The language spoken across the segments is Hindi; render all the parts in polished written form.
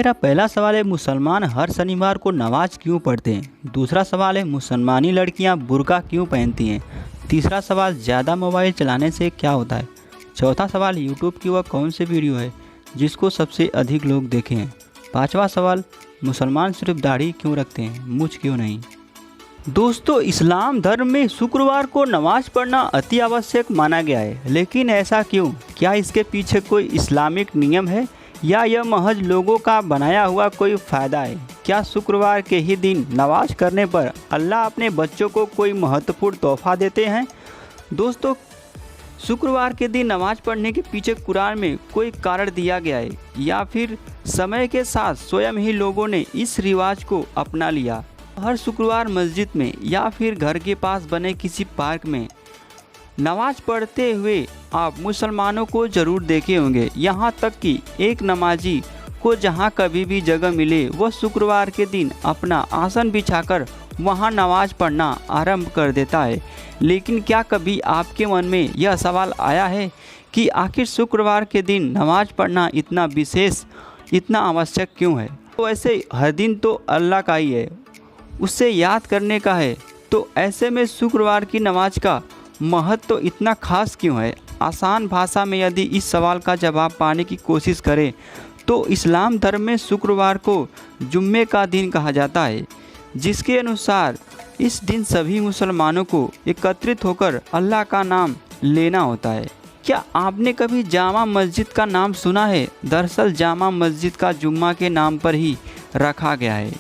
मेरा पहला सवाल है, मुसलमान हर शनिवार को नमाज क्यों पढ़ते हैं। दूसरा सवाल है, मुसलमानी लड़कियां बुर्का क्यों पहनती हैं। तीसरा सवाल, ज़्यादा मोबाइल चलाने से क्या होता है। चौथा सवाल, यूट्यूब की वह कौन सी वीडियो है जिसको सबसे अधिक लोग देखे हैं। पाँचवा सवाल, मुसलमान सिर्फ दाढ़ी क्यों रखते हैं, मूंछ क्यों नहीं। दोस्तों, इस्लाम धर्म में शुक्रवार को नमाज पढ़ना अति आवश्यक माना गया है, लेकिन ऐसा क्यों। क्या इसके पीछे कोई इस्लामिक नियम है या यह महज लोगों का बनाया हुआ कोई फ़ायदा है। क्या शुक्रवार के ही दिन नमाज करने पर अल्लाह अपने बच्चों को कोई महत्वपूर्ण तोहफा देते हैं। दोस्तों, शुक्रवार के दिन नमाज पढ़ने के पीछे कुरान में कोई कारण दिया गया है या फिर समय के साथ स्वयं ही लोगों ने इस रिवाज को अपना लिया। हर शुक्रवार मस्जिद में या फिर घर के पास बने किसी पार्क में नमाज पढ़ते हुए आप मुसलमानों को ज़रूर देखे होंगे। यहाँ तक कि एक नमाजी को जहाँ कभी भी जगह मिले वह शुक्रवार के दिन अपना आसन बिछाकर वहाँ नमाज पढ़ना आरंभ कर देता है। लेकिन क्या कभी आपके मन में यह सवाल आया है कि आखिर शुक्रवार के दिन नमाज पढ़ना इतना विशेष, इतना आवश्यक क्यों है। तो ऐसे हर दिन तो अल्लाह का ही है, उससे याद करने का है, तो ऐसे में शुक्रवार की नमाज का महत्व तो इतना खास क्यों है। आसान भाषा में यदि इस सवाल का जवाब पाने की कोशिश करें तो इस्लाम धर्म में शुक्रवार को जुम्मे का दिन कहा जाता है, जिसके अनुसार इस दिन सभी मुसलमानों को एकत्रित होकर अल्लाह का नाम लेना होता है। क्या आपने कभी जामा मस्जिद का नाम सुना है। दरअसल जामा मस्जिद का जुम्मा के नाम पर ही रखा गया है,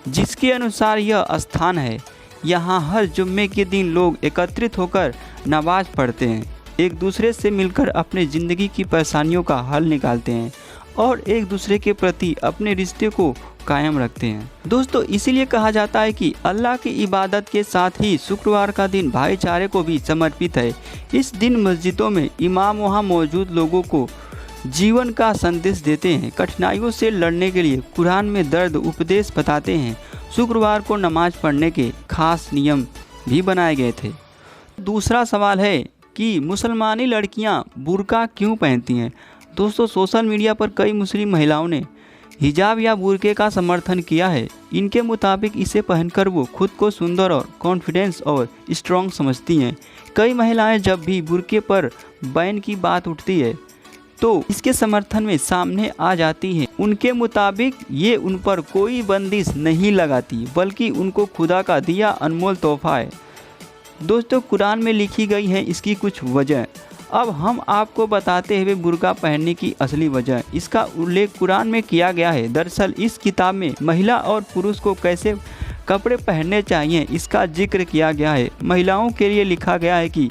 जिसके अनुसार यह स्थान है। यहाँ हर जुम्मे के दिन लोग एकत्रित होकर नमाज पढ़ते हैं, एक दूसरे से मिलकर अपने ज़िंदगी की परेशानियों का हल निकालते हैं और एक दूसरे के प्रति अपने रिश्ते को कायम रखते हैं। दोस्तों, इसीलिए कहा जाता है कि अल्लाह की इबादत के साथ ही शुक्रवार का दिन भाईचारे को भी समर्पित है। इस दिन मस्जिदों में इमाम वहाँ मौजूद लोगों को जीवन का संदेश देते हैं, कठिनाइयों से लड़ने के लिए कुरान में दर्द उपदेश बताते हैं। शुक्रवार को नमाज पढ़ने के खास नियम भी बनाए गए थे। दूसरा सवाल है कि मुसलमानी लड़कियां बुर्का क्यों पहनती हैं। दोस्तों, सोशल मीडिया पर कई मुस्लिम महिलाओं ने हिजाब या बुर्के का समर्थन किया है। इनके मुताबिक इसे पहनकर वो खुद को सुंदर और कॉन्फिडेंस और स्ट्रॉन्ग समझती हैं। कई महिलाएं जब भी बुर्के पर बैन की बात उठती है तो इसके समर्थन में सामने आ जाती हैं। उनके मुताबिक ये उन पर कोई बंदिश नहीं लगाती, बल्कि उनको खुदा का दिया अनमोल तोहफा है। दोस्तों, कुरान में लिखी गई है इसकी कुछ वजह। अब हम आपको बताते हुए बुर्का पहनने की असली वजह। इसका उल्लेख कुरान में किया गया है। दरअसल इस किताब में महिला और पुरुष को कैसे कपड़े पहनने चाहिए इसका जिक्र किया गया है। महिलाओं के लिए लिखा गया है कि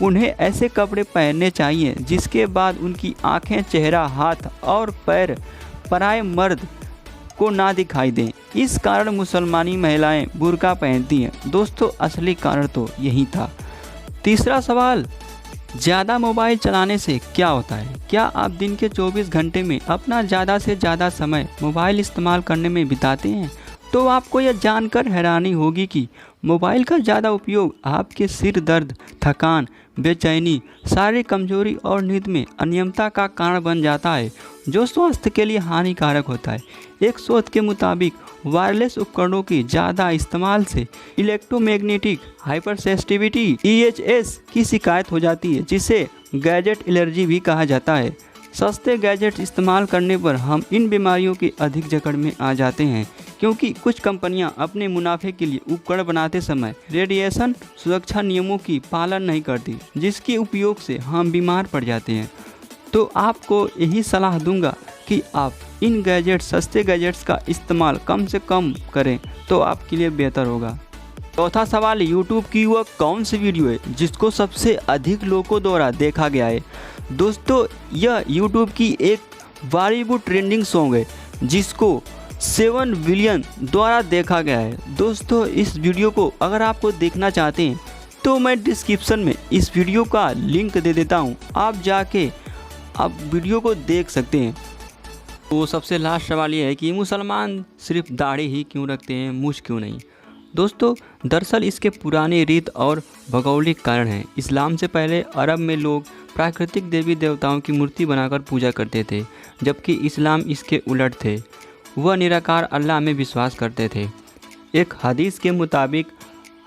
उन्हें ऐसे कपड़े पहनने चाहिए जिसके बाद उनकी आंखें, चेहरा, हाथ और पैर पराये मर्द को ना दिखाई दें। इस कारण मुसलमानी महिलाएं बुर्का पहनती हैं। दोस्तों, असली कारण तो यही था। तीसरा सवाल, ज़्यादा मोबाइल चलाने से क्या होता है। क्या आप दिन के 24 घंटे में अपना ज़्यादा से ज़्यादा समय मोबाइल इस्तेमाल करने में बिताते हैं। तो आपको यह जानकर हैरानी होगी कि मोबाइल का ज़्यादा उपयोग आपके सिर दर्द, थकान, बेचैनी, शारीरिक कमजोरी और नींद में अनियमितता का कारण बन जाता है, जो स्वास्थ्य के लिए हानिकारक होता है। एक शोध के मुताबिक वायरलेस उपकरणों की ज़्यादा इस्तेमाल से इलेक्ट्रोमैग्नेटिक हाइपरसेंसिटिविटी EHS की शिकायत हो जाती है, जिसे गैजेट एलर्जी भी कहा जाता है। सस्ते गैजेट इस्तेमाल करने पर हम इन बीमारियों की अधिक जकड़ में आ जाते हैं, क्योंकि कुछ कंपनियां अपने मुनाफे के लिए उपकरण बनाते समय रेडिएशन सुरक्षा नियमों की पालन नहीं करती, जिसके उपयोग से हम बीमार पड़ जाते हैं। तो आपको यही सलाह दूंगा कि आप इन सस्ते गैजेट्स का इस्तेमाल कम से कम करें, तो आपके लिए बेहतर होगा। चौथा सवाल, यूट्यूब की वह कौन सी वीडियो है जिसको सबसे अधिक लोगों द्वारा देखा गया है। दोस्तों, यह यूट्यूब की एक बॉलीवुड ट्रेंडिंग सॉन्ग है जिसको 7 बिलियन द्वारा देखा गया है। दोस्तों, इस वीडियो को अगर आपको देखना चाहते हैं तो मैं डिस्क्रिप्शन में इस वीडियो का लिंक दे देता हूं, आप जाके आप वीडियो को देख सकते हैं। तो सबसे लास्ट सवाल ये है कि मुसलमान सिर्फ दाढ़ी ही क्यों रखते हैं, मूंछ क्यों नहीं। दोस्तों, दरअसल इसके पुराने रीत और भौगोलिक कारण हैं। इस्लाम से पहले अरब में लोग प्राकृतिक देवी देवताओं की मूर्ति बनाकर पूजा करते थे, जबकि इस्लाम इसके उलट थे। वह निराकार अल्लाह में विश्वास करते थे। एक हदीस के मुताबिक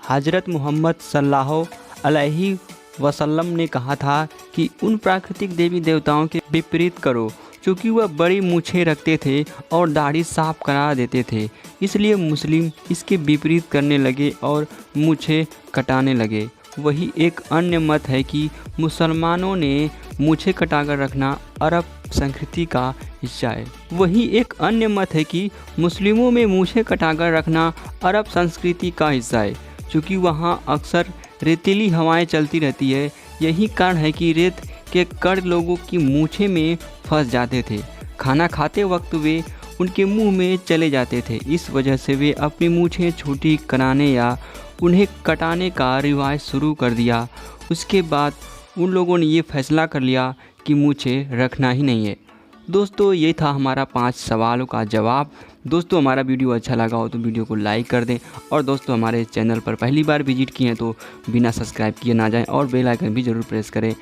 हज़रत मोहम्मद सल्लल्लाहु अलैहि वसल्लम ने कहा था कि उन प्राकृतिक देवी देवताओं के विपरीत करो, क्योंकि वह बड़ी मूछें रखते थे और दाढ़ी साफ करा देते थे। इसलिए मुस्लिम इसके विपरीत करने लगे और मूछें कटाने लगे। वही एक अन्य मत है कि मुसलमानों ने मूछें कटाकर रखना अरब संस्कृति का हिस्सा है। वही एक अन्य मत है कि मुस्लिमों में मूछें कटाकर रखना अरब संस्कृति का हिस्सा है, क्योंकि वहाँ अक्सर रेतीली हवाएं चलती रहती है। यही कारण है कि रेत के कण लोगों की मूछें में फंस जाते थे। खाना खाते वक्त वे उनके मुंह में चले जाते थे। इस वजह से वे अपनी मूछें छोटी कराने या उन्हें कटाने का रिवाज शुरू कर दिया। उसके बाद उन लोगों ने ये फैसला कर लिया कि मूछें रखना ही नहीं है। दोस्तों, ये था हमारा 5 सवालों का जवाब। दोस्तों, हमारा वीडियो अच्छा लगा हो तो वीडियो को लाइक कर दें, और दोस्तों हमारे चैनल पर पहली बार विजिट किए हैं तो बिना सब्सक्राइब किए ना जाएं और बेल आइकन भी ज़रूर प्रेस करें।